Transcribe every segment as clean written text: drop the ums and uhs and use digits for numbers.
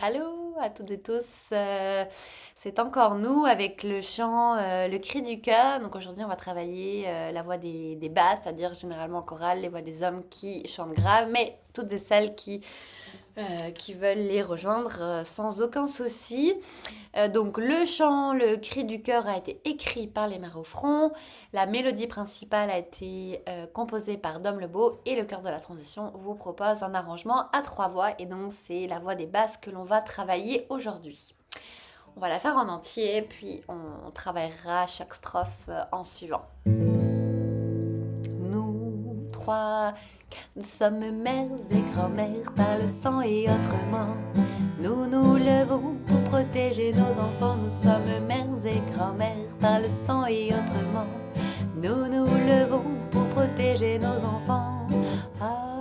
Allô à toutes et tous, c'est encore nous avec le chant Le cri du cœur. Donc aujourd'hui on va travailler la voix des basses, c'est-à-dire généralement en chorale, les voix des hommes qui chantent grave, mais toutes et celles qui veulent les rejoindre sans aucun souci. Donc le chant, le cri du cœur a été écrit par les Marais au Front, la mélodie principale a été composée par Dom Lebeau et le chœur de la transition vous propose un arrangement à trois voix et donc c'est la voix des basses que l'on va travailler aujourd'hui. On va la faire en entier puis on travaillera chaque strophe en suivant. Nous trois, nous sommes mères et grand-mères par le sang et autrement. Nous nous levons pour protéger nos enfants. Nous sommes mères et grand-mères par le sang et autrement. Nous nous levons pour protéger nos enfants. Ah,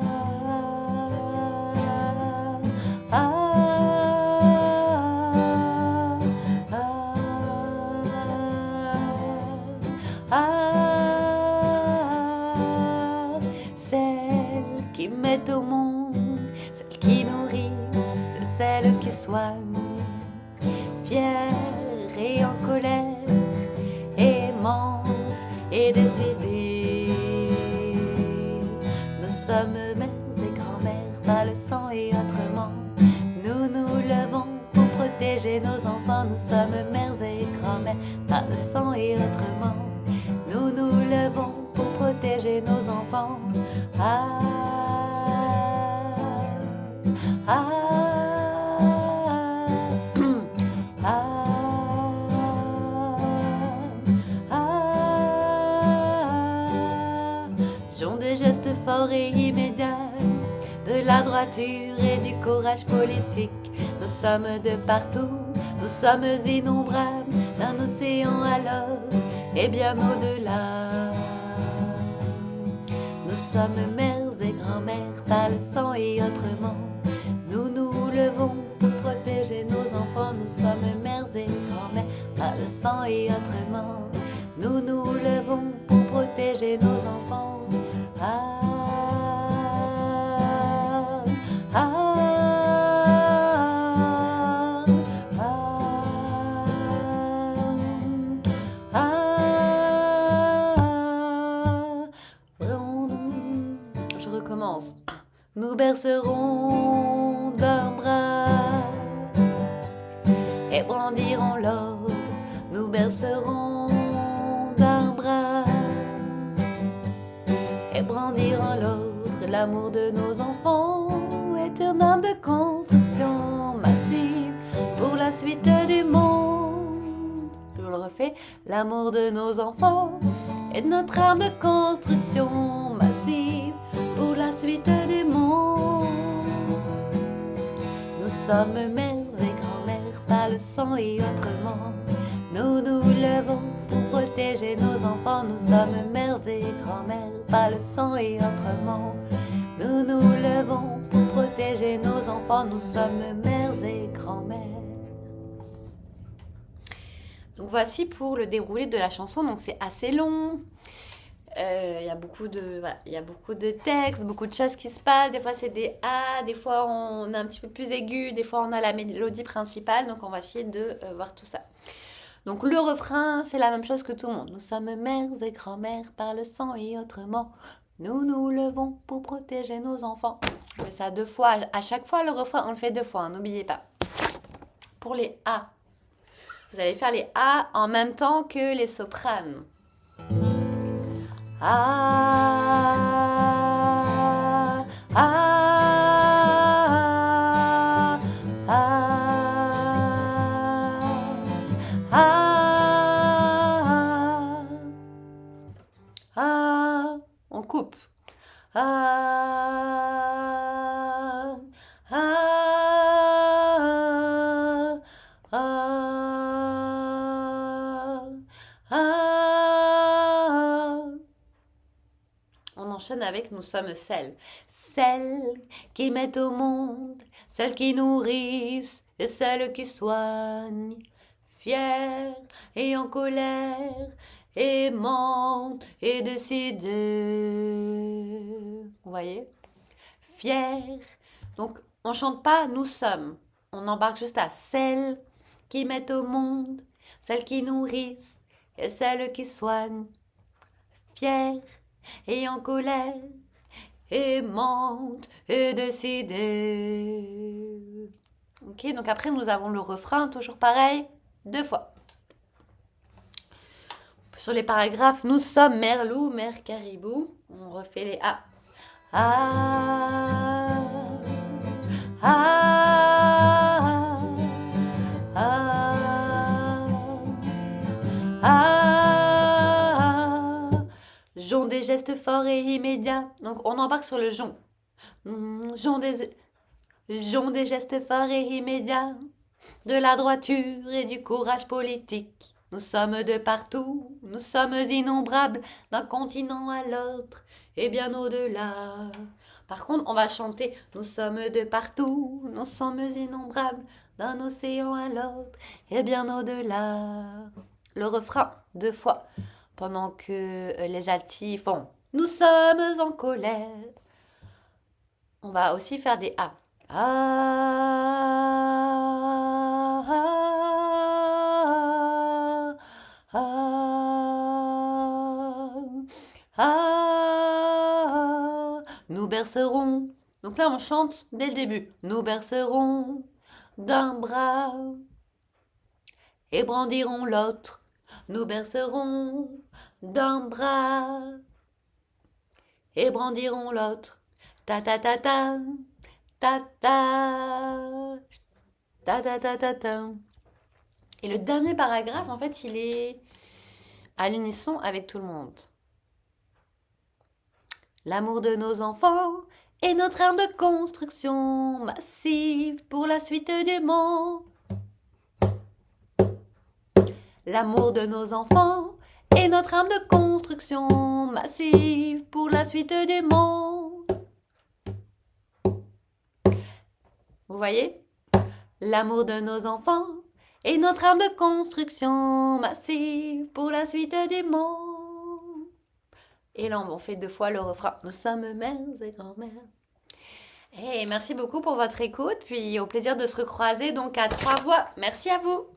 ah, ah, ah, ah. Celles qui mettent au monde, celles qui nourrissent, celles qui soignent, fières et en colère, aimantes et décidées. Nous sommes mères et grand-mères par le sang et autrement. Nous nous levons pour protéger nos enfants. Nous sommes mères et grand-mères par le sang et autrement. Nous nous levons pour protéger nos enfants. Ah, ah, J'ont des gestes forts et immédiats, de la droiture et du courage politique. Nous sommes de partout, nous sommes innombrables, d'un océan à l'autre et bien au-delà. Nous sommes mères et grand-mères par le sang et autrement. Nous nous levons pour protéger nos enfants. Nous sommes mères et grand-mères par le sang et autrement. Nous nous levons pour protéger nos enfants. Ah, ah, ah, ah. Je recommence. Nous bercerons d'un bras et brandirons l'or. Nous bercerons d'un bras et brandirons l'autre. L'amour de nos enfants est une arme de construction massive pour la suite du monde. Je le refais. L'amour de nos enfants est notre arme de construction massive pour la suite du monde. Nous sommes mères et grand-mères par le sang et autrement. Nous nous levons pour protéger nos enfants. Nous sommes mères et grand-mères par le sang et autrement. Nous nous levons pour protéger nos enfants. Nous sommes mères et grand-mères. Donc voici pour le déroulé de la chanson. Donc c'est assez long. Il y a beaucoup de textes, beaucoup de choses qui se passent. Des fois c'est des A, des fois on est un petit peu plus aigu, des fois on a la mélodie principale. Donc on va essayer de voir tout ça. Donc le refrain, c'est la même chose que tout le monde. Nous sommes mères et grand-mères par le sang et autrement. Nous nous levons pour protéger nos enfants. On fait ça 2 fois. À chaque fois, le refrain, on le fait 2 fois, hein, n'oubliez pas. Pour les A, vous allez faire les A en même temps que les sopranes. Ah, ah, ah, ah, ah. On coupe. Ah, ah, ah, ah. On enchaîne avec nous sommes celles. Celles qui mettent au monde, celles qui nourrissent et celles qui soignent. Fières et en colère, aimantes et décidées. Vous voyez? Fières. Donc, on chante pas nous sommes. On embarque juste à celles qui mettent au monde, celles qui nourrissent et celles qui soignent. Fières et en colère, aimante et décidée. Ok, donc après nous avons le refrain, toujours pareil, 2 fois. Sur les paragraphes, nous sommes mère loup, mère caribou. On refait les A. Ah, ah, ah, ah. Jon des gestes forts et immédiats. Donc on embarque sur le jon. Jon des gestes forts et immédiats. De la droiture et du courage politique. Nous sommes de partout, nous sommes innombrables, d'un continent à l'autre et bien au-delà. Par contre, on va chanter nous sommes de partout, nous sommes innombrables, d'un océan à l'autre et bien au-delà. Le refrain 2 fois, pendant que les altis font nous sommes en colère. On va aussi faire des A. Ah, ah, ah, ah, nous bercerons. Donc là, on chante dès le début. Nous bercerons d'un bras et brandirons l'autre. Nous bercerons d'un bras et brandirons l'autre. Ta ta ta ta, ta ta, ta ta ta ta ta. Et le dernier paragraphe, en fait, il est à l'unisson avec tout le monde. L'amour de nos enfants est notre arme de construction massive pour la suite du monde. L'amour de nos enfants est notre arme de construction massive pour la suite du monde. Vous voyez? L'amour de nos enfants est notre arme de construction massive pour la suite du monde. Et là, on fait 2 fois le refrain. Nous sommes mères et grand-mères. Et merci beaucoup pour votre écoute. Puis au plaisir de se recroiser donc à 3 voix. Merci à vous.